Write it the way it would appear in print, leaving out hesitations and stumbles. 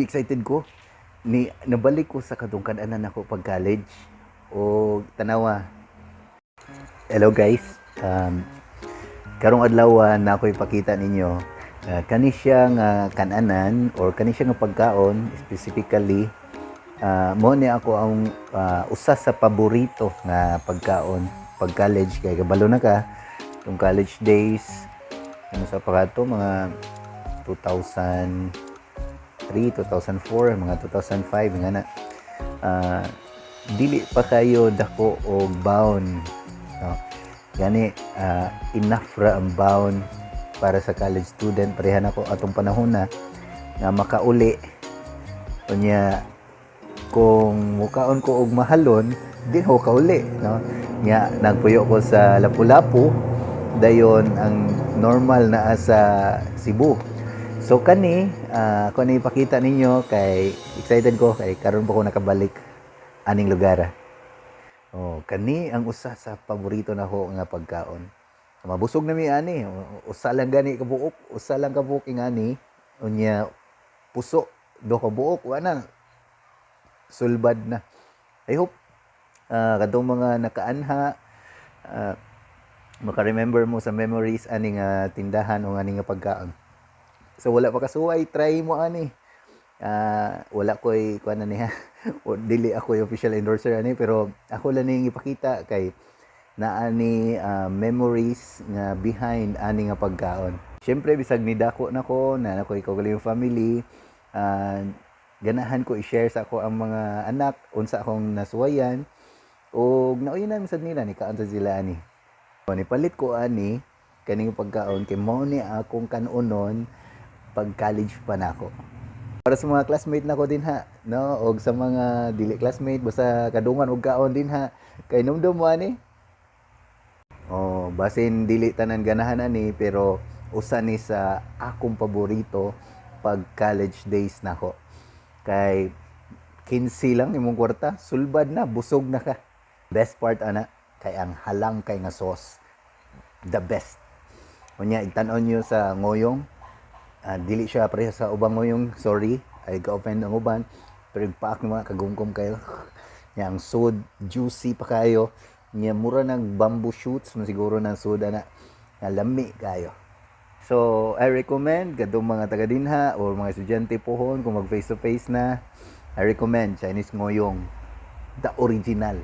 Excited ko ni nabalik ko sa kadungkan-anan ako pag college o tanawa. Hello guys. Karong adlaw na ako ipakita ninyo kani siya nga kananan or kani siya nga pagkaon specifically mo ni ako ang usa sa paborito nga pagkaon pag college kay kabalo na ka tong college days ano sa pagkato mga 2003, 2004, mga 2005 nga na dili pa kayo dako og baon no? Gani enough ra ang baon para sa college student parehan ako atong panahon na nga makauli unya kung mukaon ko og mahalon di ko kauli no nya nagpuyo ko sa Lapu-Lapu dayon ang normal na sa Cebu. So kani ako na ipakita ninyo kay excited ko kay karon pa ko nakabalik aning lugar. Oh, kani ang usa sa paborito nako nga pagkaon. Mabusog na mi ani, usa lang gani ka buok, usa lang ka buok ingani unya puso do ka buok ana sulbad na. I hope kadtong mga nakaanha maka-remember mo sa memories aning tindahan o aning pagkaon. So wala pa kasuway, try mo ani. Wala ko'y kuan na niya. Dili ako yung official endorser ani pero ako lang ning ipakita kay naani memories nga behind ani nga pagkaon. Syempre bisag ni dako nako na ako ikaw yung family, ganahan ko i-share sa ako ang mga anak unsa akong nasuwayan og nauyon na sad nila ni kaon sa sila ani. Ni palit ko ani kaning pagkaon kay mao ni akong kanunon pag college pa nako. Para sa mga classmate nako din ha, no, og sa mga dili classmate basta kadungan og kaon din ha. Kay numdum mo ani. Oh, basin dili tanan ganahan ani pero usa ni sa akong paborito pag college days nako. Kay 15 lang imong kwarta, sulbad na, busog na ka. Best part ana kay ang halang kay nga sauce. The best. Unya igtan-on niyo sa ngoyong dili siya pareha sa ubang ngoyong, sorry ay ka-offend ang uban pero impaak mga kagumkom kayo nya ang sud juicy pa kayo nya mura ng bamboo shoots no siguro ng sud na lami kayo. So I recommend kadtong mga taga dinha or mga estudyante pohon kung mag face to face na, I recommend Chinese ngoyong, the original.